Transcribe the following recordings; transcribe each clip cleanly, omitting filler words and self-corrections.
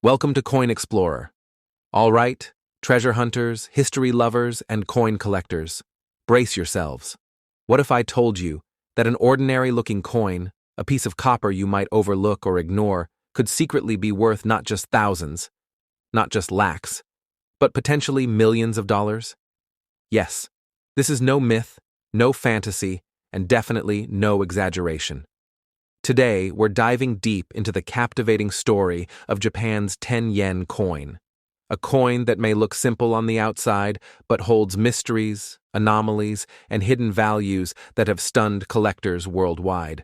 Welcome to Coin Explorer. All right, treasure hunters, history lovers, and coin collectors, brace yourselves. What if I told you that an ordinary-looking coin, a piece of copper you might overlook or ignore, could secretly be worth not just thousands, not just lakhs, but potentially millions of dollars? Yes, this is no myth, no fantasy, and definitely no exaggeration. Today, we're diving deep into the captivating story of Japan's 10-yen coin, a coin that may look simple on the outside but holds mysteries, anomalies, and hidden values that have stunned collectors worldwide.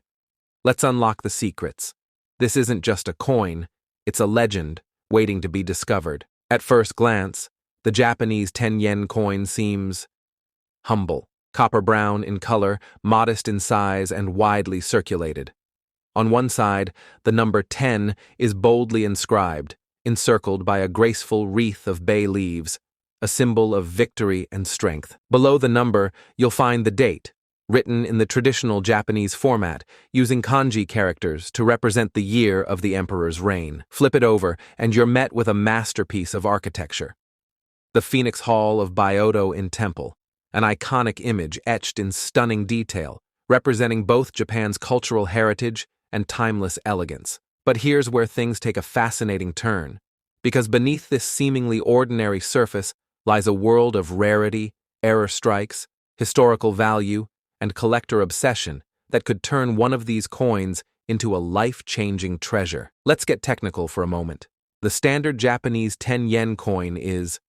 Let's unlock the secrets. This isn't just a coin, it's a legend waiting to be discovered. At first glance, the Japanese 10-yen coin seems humble, copper-brown in color, modest in size, and widely circulated. On one side, the number 10 is boldly inscribed, encircled by a graceful wreath of bay leaves, a symbol of victory and strength. Below the number, you'll find the date, written in the traditional Japanese format, using kanji characters to represent the year of the emperor's reign. Flip it over, and you're met with a masterpiece of architecture. The Phoenix Hall of Byodo in Temple, an iconic image etched in stunning detail, representing both Japan's cultural heritage and timeless elegance. But here's where things take a fascinating turn, because beneath this seemingly ordinary surface lies a world of rarity, error strikes, historical value, and collector obsession that could turn one of these coins into a life-changing treasure. Let's get technical for a moment. The standard Japanese 10-yen coin is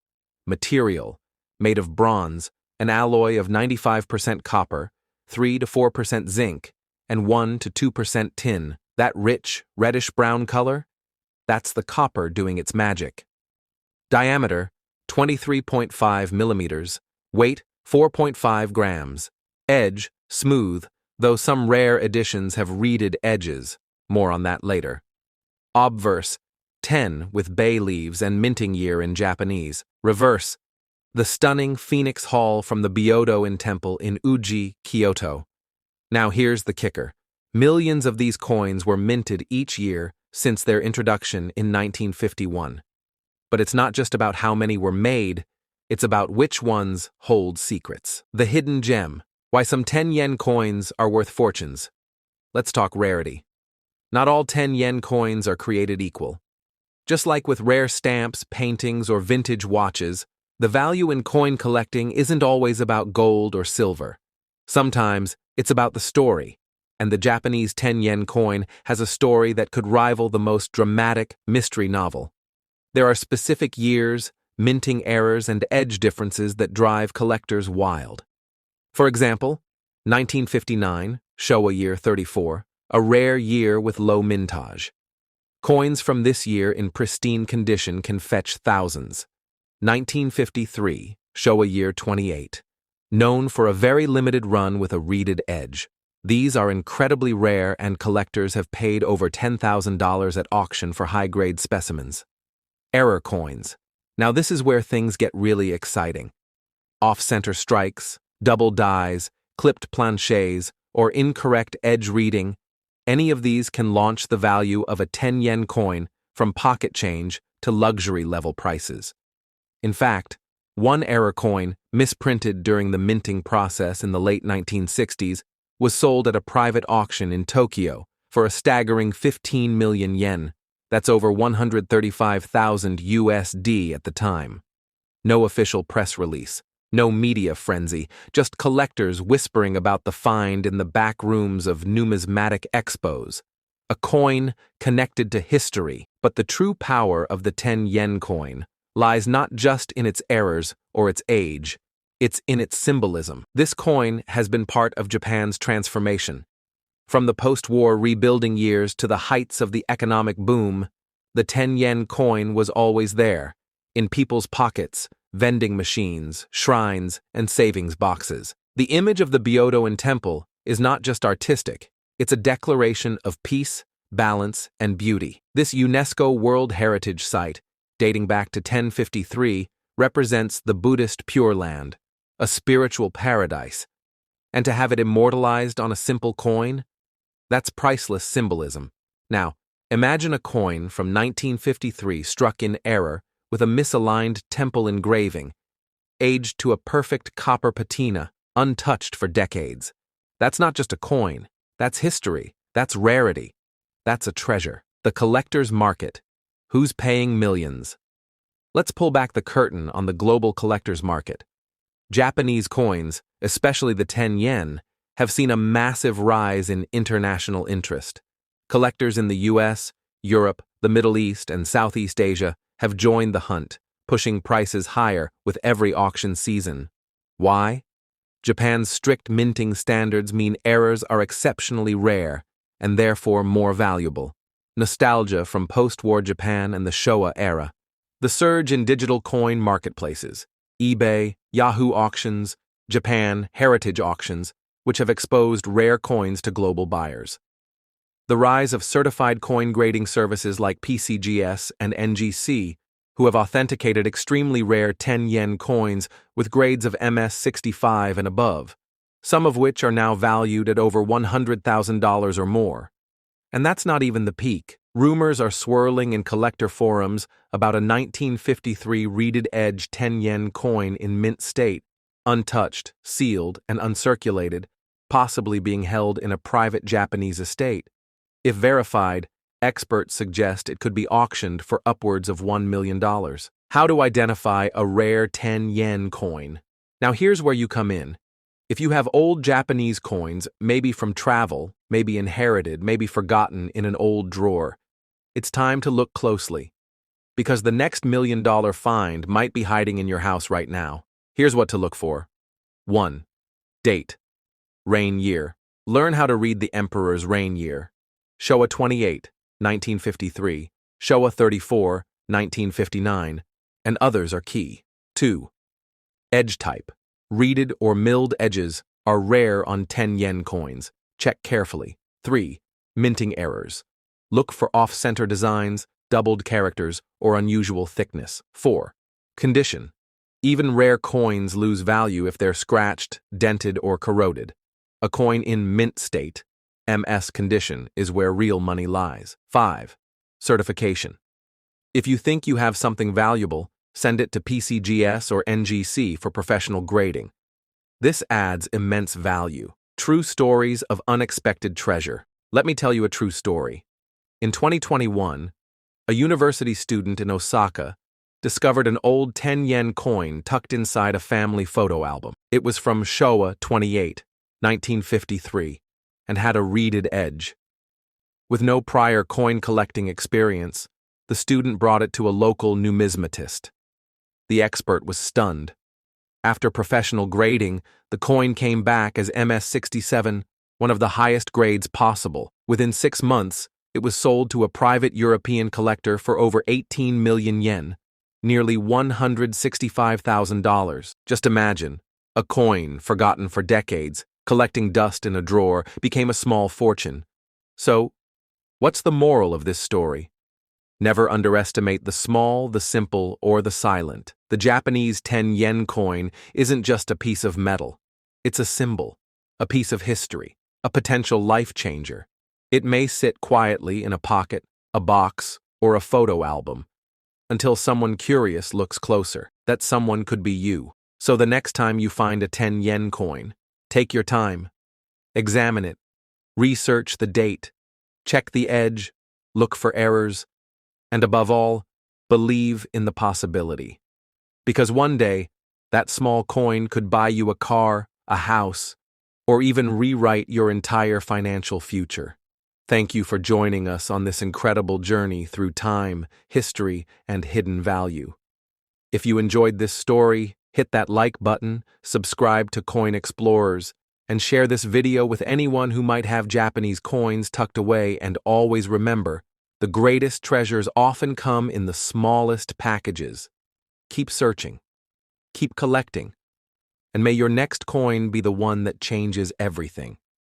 material, made of bronze, an alloy of 95% copper, 3 to 4% zinc, and 1 to 2% tin. That rich, reddish-brown color? That's the copper doing its magic. Diameter, 23.5 millimeters. Weight, 4.5 grams. Edge, smooth, though some rare editions have reeded edges. More on that later. Obverse, 10 with bay leaves and minting year in Japanese. Reverse, the stunning Phoenix Hall from the Byodo Temple in Uji, Kyoto. Now here's the kicker. Millions of these coins were minted each year since their introduction in 1951. But it's not just about how many were made, it's about which ones hold secrets. The hidden gem. Why some 10-yen coins are worth fortunes. Let's talk rarity. Not all 10-yen coins are created equal. Just like with rare stamps, paintings, or vintage watches, the value in coin collecting isn't always about gold or silver. Sometimes, it's about the story, and the Japanese 10-yen coin has a story that could rival the most dramatic mystery novel. There are specific years, minting errors, and edge differences that drive collectors wild. For example, 1959, Showa year 34, a rare year with low mintage. Coins from this year in pristine condition can fetch thousands. 1953, Showa year 28. Known for a very limited run with a reeded edge. These are incredibly rare, and collectors have paid over $10,000 at auction for high-grade specimens. Error coins. Now this is where things get really exciting. Off-center strikes, double dies, clipped planchets, or incorrect edge reading, any of these can launch the value of a 10-yen coin from pocket change to luxury-level prices. In fact, one error coin, misprinted during the minting process in the late 1960s, was sold at a private auction in Tokyo for a staggering 15 million yen. That's over 135,000 USD at the time. No official press release, no media frenzy, just collectors whispering about the find in the back rooms of numismatic expos. A coin connected to history, but the true power of the 10-yen coin lies not just in its errors or its age, it's in its symbolism. This coin has been part of Japan's transformation. From the post-war rebuilding years to the heights of the economic boom, the 10-yen coin was always there, in people's pockets, vending machines, shrines, and savings boxes. The image of the Byodo Temple is not just artistic, it's a declaration of peace, balance, and beauty. This UNESCO World Heritage Site, dating back to 1053, represents the Buddhist Pure Land, a spiritual paradise. And to have it immortalized on a simple coin? That's priceless symbolism. Now, Imagine a coin from 1953 struck in error with a misaligned temple engraving, aged to a perfect copper patina, untouched for decades. That's not just a coin. That's history. That's rarity. That's a treasure. The collector's market. Who's paying millions? Let's pull back the curtain on the global collector's market. Japanese coins, especially the 10 yen, have seen a massive rise in international interest. Collectors in the US, Europe, the Middle East, and Southeast Asia have joined the hunt, pushing prices higher with every auction season. Why? Japan's strict minting standards mean errors are exceptionally rare and therefore more valuable. Nostalgia from post-war Japan and the Showa era. The surge in digital coin marketplaces, eBay, Yahoo auctions, Japan heritage auctions, which have exposed rare coins to global buyers. The rise of certified coin grading services like PCGS and NGC, who have authenticated extremely rare 10 yen coins with grades of MS65 and above, some of which are now valued at over $100,000 or more. And that's not even the peak. Rumors are swirling in collector forums about a 1953 reeded edge 10 yen coin in mint state, untouched, sealed, and uncirculated, possibly being held in a private Japanese estate. If verified, experts suggest it could be auctioned for upwards of $1 million. How to identify a rare 10 yen coin? Now here's where you come in. If you have old Japanese coins, maybe from travel, maybe inherited, maybe forgotten in an old drawer, it's time to look closely. Because the next $1 million find might be hiding in your house right now. Here's what to look for. 1. Date. Reign year. Learn how to read the emperor's reign year. Showa 28, 1953, Showa 34, 1959, and others are key. 2. Edge type. Reeded or milled edges are rare on 10 yen coins. Check carefully. 3. Minting errors. Look for off-center designs, doubled characters, or unusual thickness. 4. Condition. Even rare coins lose value if they're scratched, dented, or corroded. A coin in mint state, MS condition, is where real money lies. 5. Certification. If you think you have something valuable, send it to PCGS or NGC for professional grading. This adds immense value. True stories of unexpected treasure. Let me tell you a true story. In 2021, a university student in Osaka discovered an old 10 yen coin tucked inside a family photo album. It was from Showa 28, 1953, and had a reeded edge. With no prior coin collecting experience, the student brought it to a local numismatist. The expert was stunned. After professional grading, the coin came back as MS67, one of the highest grades possible. Within 6 months, it was sold to a private European collector for over 18 million yen, nearly $165,000. Just imagine, a coin forgotten for decades, collecting dust in a drawer, became a small fortune. So, what's the moral of this story? Never underestimate the small, the simple, or the silent. The Japanese 10 yen coin isn't just a piece of metal. It's a symbol, a piece of history, a potential life changer. It may sit quietly in a pocket, a box, or a photo album, until someone curious looks closer. That someone could be you. So the next time you find a 10 yen coin, take your time. Examine it. Research the date. Check the edge. Look for errors. And above all, believe in the possibility. Because one day, that small coin could buy you a car, a house, or even rewrite your entire financial future. Thank you for joining us on this incredible journey through time, history, and hidden value. If you enjoyed this story, hit that like button, subscribe to Coin Explorers, and share this video with anyone who might have Japanese coins tucked away. And always remember, the greatest treasures often come in the smallest packages. Keep searching, keep collecting, and may your next coin be the one that changes everything.